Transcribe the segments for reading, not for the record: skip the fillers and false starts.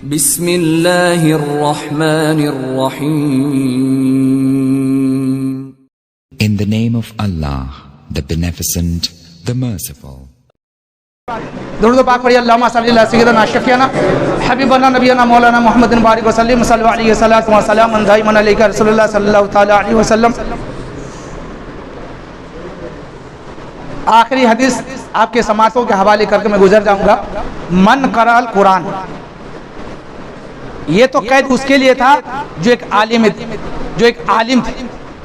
बिस्मिल्लाहिर्रहमानिर्रहीम। In the name of Allah, the Beneficent, the Merciful. दुरूद पाक पढ़िए। अल्लाहुम्मा सल्ली अला सय्यिदिना शफीअना हबीबना नबियना मौलाना मुहम्मदिन बारिक व सल्लिम सल्लल्लाहु अलैहि वसल्लम व सलाम दाइमन अलैका रसूलुल्लाह सल्लल्लाहु तआला अलैहि वसल्लम। आखिरी हदीस आपके समातों के हवाले करके मैं गुजर जाऊंगा। मन कराल कुरान, ये तो कैद उसके लिए था जो एक आलिम थे।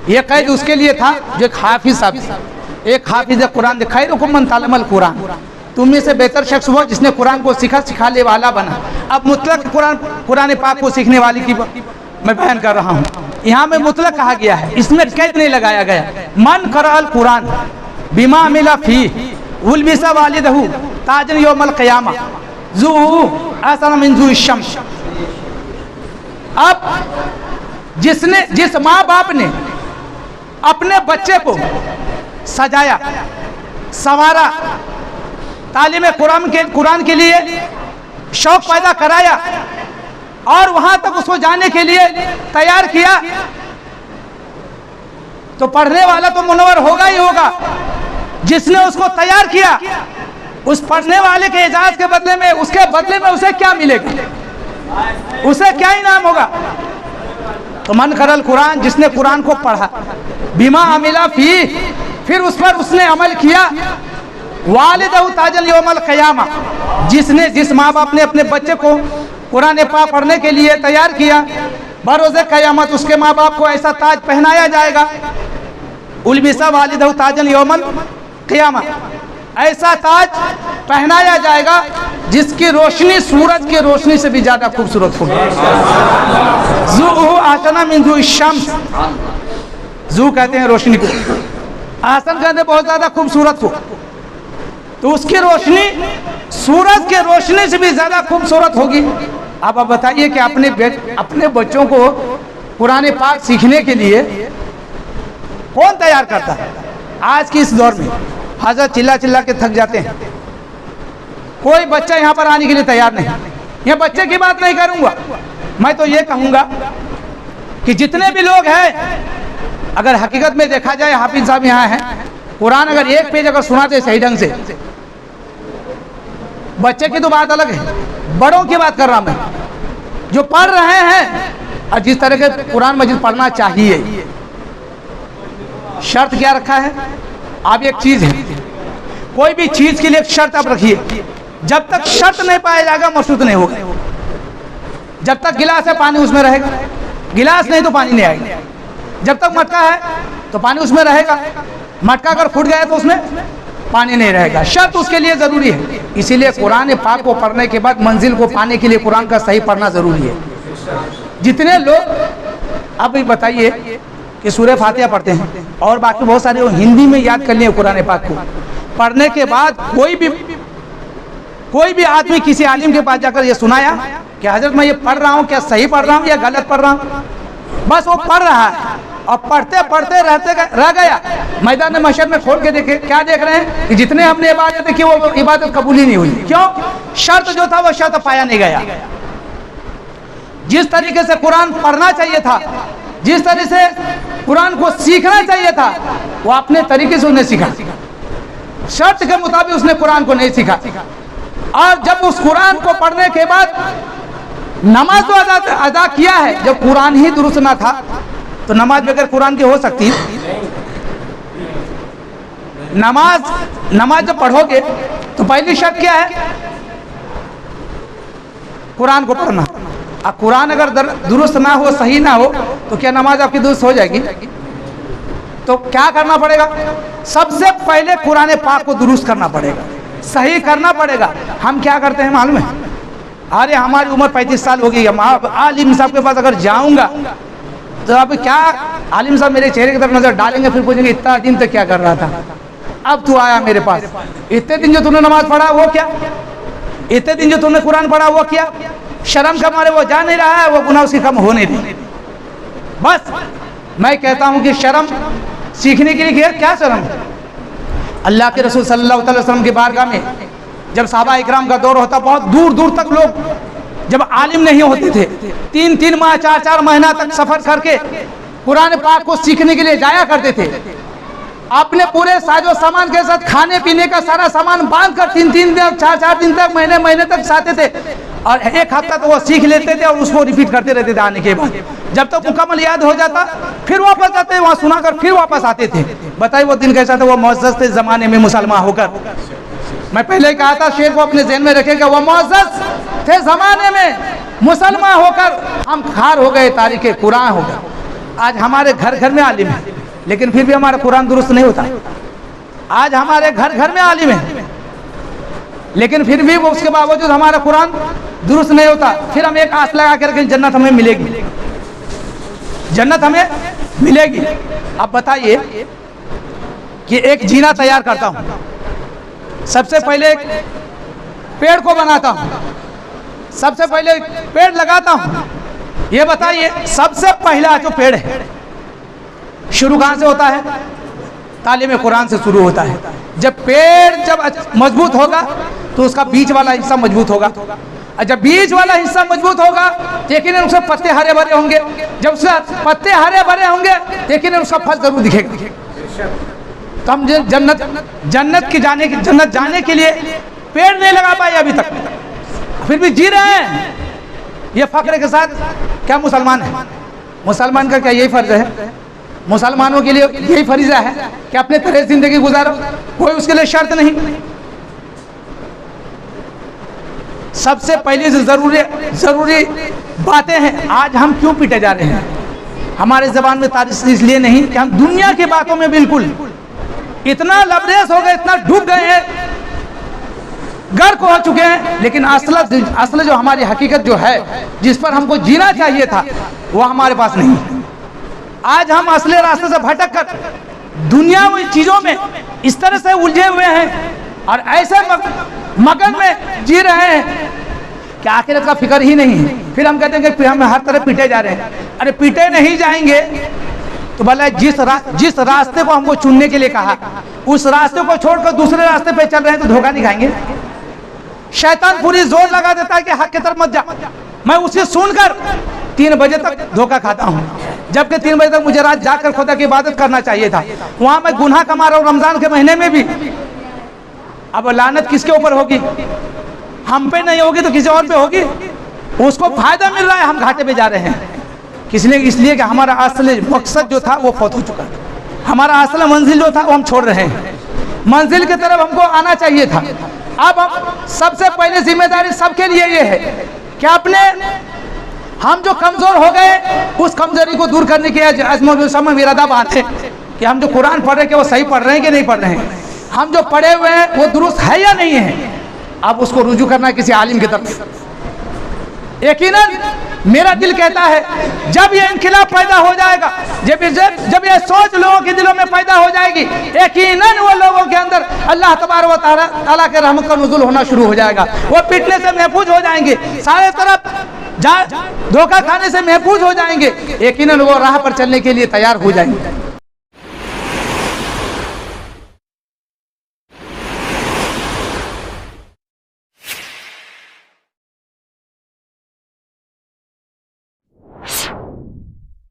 ये कैद उसके लिए था जो एक हाफिज साहब, एक हाफिज कुरान थे। खैरुकुम मन तअल्लमल कुरान, तुम में से बेहतर शख्स वो जिसने कुरान को सिखाने वाला बना। अब मुतलक कुरान पाक को सीखने वाले की मैं बयान कर रहा हूँ। यहाँ में मुतलक कहा गया है, इसमें कैद नहीं लगाया गया। मन कराल कुरान बिमा मिला फी उलबिसा वालिदहु ताजन यौमल क़ियामा ज़ू अहसन मिन ज़ू शम्स। अब जिस माँ बाप ने अपने बच्चे को सजाया संवारा, तालीम कुरान के लिए शौक पैदा कराया और वहां तक उसको जाने के लिए तैयार किया, तो पढ़ने वाला तो मुनव्वर होगा ही होगा। जिसने उसको तैयार किया, उस पढ़ने वाले के इजाज़त के बदले में, उसके बदले में उसे क्या मिलेगा, उसे क्या इनाम होगा। तो मन करल कुरान, जिसने कुरान को पढ़ा, बिमा अमिला फी, फिर उस पर उसने अमल किया, वालिदहु ताजल यौमल क़ियामा, जिस माँ बाप ने अपने बच्चे को कुरान पाक पढ़ने के लिए तैयार किया, बरोज़े क़यामत उसके माँ बाप को ऐसा ताज पहनाया जाएगा। उलबिसा वालिदहु ताजल यौमल क़ियामा, ऐसा ताज पहनाया जाएगा जिसकी रोशनी सूरज की रोशनी से भी ज्यादा खूबसूरत होगी। ज़ू अहसन मिन ज़ू शम्स, ज़ू कहते हैं रोशनी को, अहसन कहते हैं बहुत ज्यादा खूबसूरत हो। तो उसकी रोशनी सूरज की रोशनी से भी ज्यादा खूबसूरत होगी। अब आप बताइए कि अपने बच्चों को कुरान पाक सीखने के लिए कौन तैयार करता है? आज की इस दौर में हज़रत चिल्ला के थक जाते हैं। कोई बच्चा यहाँ पर आने के लिए तैयार नहीं। ये बच्चे की बात नहीं करूँगा, मैं तो ये कहूँगा कि जितने भी लोग हैं, अगर हकीकत में देखा जाए, हाफिज साहब यहाँ हैं, कुरान अगर एक पेज अगर सुनाते सही ढंग से, बच्चे की तो बात अलग है, बड़ों की बात कर रहा मैं, जो पढ़ रहे हैं और जिस तरह के कुरान मजीद पढ़ना चाहिए। शर्त क्या रखा है? आप एक चीज है, कोई भी चीज के लिए एक शर्त आप रखिए, जब तक शर्त नहीं पाया जाएगा मशरूत नहीं होगा। जब तक गिलास है पानी उसमें रहेगा, गिलास नहीं तो पानी नहीं आएगा। जब तक मटका है तो पानी उसमें रहेगा, मटका अगर फूट गया तो उसमें पानी नहीं रहेगा। शर्त उसके लिए जरूरी है। इसीलिए कुरान पाक को पढ़ने के बाद मंजिल को पाने के लिए कुरान का सही पढ़ना जरूरी है। जितने लोग, अब बताइए कि सूरह फातिहा पढ़ते हैं और बाकी बहुत सारे हिंदी में याद कर लिए कुरान पाक को, पढ़ने के बाद कोई भी आदमी किसी आलिम के पास जाकर ये सुनाया कि हजरत मैं ये पढ़ रहा हूँ, क्या सही पढ़ रहा हूँ या गलत पढ़ रहा हूँ? बस वो पढ़ रहा है और पढ़ते पढ़ते रह गया। मैदान महशर में खोल के देखे, क्या देख रहे हैं कि जितने हमने इबादत की वो इबादत कबूल ही नहीं हुई। क्यों? शर्त जो था वो शर्त पाया नहीं गया। जिस तरीके से कुरान पढ़ना चाहिए था, जिस तरह से कुरान को सीखना चाहिए था, वो अपने तरीके से उसने सीखा, शर्त के मुताबिक उसने कुरान को नहीं सीखा। और जब उस कुरान को पढ़ने के बाद नमाज तो अदा किया है, जब कुरान ही दुरुस्त ना था तो नमाज बगैर कुरान की हो सकती? नमाज जब पढ़ोगे तो पहली शर्त क्या है? कुरान को पढ़ना। अब कुरान अगर दुरुस्त ना हो, सही ना हो, तो क्या नमाज आपकी दुरुस्त हो जाएगी? तो क्या करना पड़ेगा? सबसे पहले कुरान पाक को दुरुस्त करना पड़ेगा, सही करना पड़ेगा। हम क्या करते हैं मालूम है? अरे हमारी उम्र 35 साल हो गई है, आलिम साहब के पास अगर जाऊंगा तो अब क्या, आलिम साहब मेरे चेहरे की तरफ नजर डालेंगे, फिर पूछेंगे इतना दिन तक क्या कर रहा था, अब तू आया मेरे पास, इतने दिन जो तूने नमाज पढ़ा वो क्या, इतने दिन जो तूने कुरान पढ़ा वो क्या? शर्म का मारे वो जा नहीं रहा है, वो गुनाह उसकी कम हो नहीं रही। बस मैं कहता हूं कि शर्म सीखने के लिए क्या शर्म है? अल्लाह के रसूल सल्लल्लाहु अलैहि वसल्लम की बारगाह में जब सहाबा इकराम का दौर होता, बहुत दूर दूर तक लोग जब आलिम नहीं होते थे, 3-3 माह 4-4 महीना तक सफर करके कुरान पाक को सीखने के लिए जाया करते थे। अपने पूरे साजो सामान के साथ खाने पीने का सारा सामान बांध कर 3-3 दिन 4-4 दिन तक महीने तक आते थे और 1 हफ्ता तो वो सीख लेते थे और उसको रिपीट करते रहते थे। आने के बाद जब तक मुकम्मल याद हो जाता फिर वापस आते, वहाँ सुना कर फिर वापस आते थे। बताइए वो दिन कैसा था। वो मुअज़्ज़ज़ थे ज़माने में मुसलमान होकर। मैं पहले ही कहा था शेर को अपने ज़हन में रखेगा। वो मुअज़्ज़ज़ थे ज़माने में मुसलमान होकर हम खार हो गए, तारीख़ कुरान हो गए। आज हमारे घर घर में आलिम है लेकिन फिर भी हमारा कुरान दुरुस्त नहीं होता। आज हमारे घर घर में आलिम है लेकिन फिर भी वो उसके बावजूद हमारा कुरान दुरुस्त नहीं होता। फिर हम एक आस लगा कर जन्नत हमें मिलेगी, जन्नत हमें मिलेगी। अब बताइए कि एक जीना तैयार करता हूँ, सबसे पहले एक पेड़ को बनाता हूँ, सबसे पहले पेड़ लगाता हूँ। ये बताइए सबसे पहला जो पेड़ है शुरू कहाँ से होता है? तालीम कुरान से शुरू होता है। जब पेड़ जब मजबूत होगा तो उसका बीच वाला हिस्सा मजबूत होगा, और जब बीच वाला हिस्सा मजबूत होगा लेकिन उसके पत्ते हरे भरे होंगे। जब उसके पत्ते हरे भरे होंगे लेकिन उसका फल जरूर दिखेगा। तो हम जन्नत जाने के लिए पेड़ नहीं लगा पाए अभी तक, फिर भी जी रहे हैं। ये फक्र के साथ क्या मुसलमान है? मुसलमान का क्या यही फर्ज है? मुसलमानों के लिए यही फरीजा है कि अपने तरह जिंदगी गुजारो, कोई उसके लिए शर्त नहीं। सबसे पहले जो जरूरी बातें हैं, आज हम क्यों पीटे जा रहे हैं? हमारे ज़बान में तारीफ इसलिए नहीं कि हम दुनिया की बातों में बिल्कुल इतना लबरेज हो गए, इतना डूब गए हैं, गर्क हो चुके हैं। लेकिन असल जो हमारी हकीकत जो है, जिस पर हमको जीना चाहिए था, वो हमारे पास नहीं है। आज हम असली रास्ते से भटक कर दुनियावी चीजों में इस तरह से उलझे हुए हैं और ऐसे मगन में जी रहे हैं कि आखिरत का फिक्र ही नहीं है। फिर हम कहते हैं कि हम हर तरह पीटे जा रहे हैं। अरे पीटे नहीं जाएंगे तो भला जिस रास्ते को हमको चुनने के लिए कहा, उस रास्ते को छोड़कर दूसरे रास्ते पे चल रहे हैं तो धोखा नहीं खाएंगे? शैतान पूरी जोर लगा देता है कि हक की तरफ मत जा। मैं उसे सुनकर 3 बजे तक धोखा खाता हूँ, जबकि 3 बजे तक मुझे रात जाकर खुदा की इबादत करना चाहिए था। वहां मैं गुनाह कमा रहा हूँ रमजान के महीने में भी। अब लानत किसके ऊपर होगी? हम पे नहीं होगी तो किसी और पे होगी। उसको फायदा मिल रहा है, हम घाटे पे जा रहे हैं। किसलिए? इसलिए कि हमारा असल मकसद जो था वो फौत हो चुका। हमारा असल मंजिल जो था वो हम छोड़ रहे हैं। मंजिल की तरफ हमको आना चाहिए था। अब हम सबसे पहले जिम्मेदारी सबके लिए ये है कि अपने हम जो कमजोर हो गए उस कमजोरी को दूर करने के अज़्म इरादा बांधे कि हम जो कुरान पढ़ रहे हैं कि वो सही पढ़ रहे हैं कि नहीं पढ़ रहे हैं, हम जो पढ़े हुए हैं वो दुरुस्त है या नहीं है। अब उसको रुजू करना है किसी आलिम की तरफ। यकीनन मेरा दिल कहता है जब ये इनकलाब पैदा हो जाएगा, जब ये सोच लोगों के दिलों में पैदा हो जाएगी, यकीनन वो लोगों के अंदर अल्लाह तबारक व तआला के रहमत का नुज़ूल होना शुरू हो जाएगा। वो पिटने से महफूज हो जाएंगे, सारे तरफ धोखा खाने से महफूज हो जाएंगे, यकीनन वो राह पर चलने के लिए तैयार हो जाएंगे।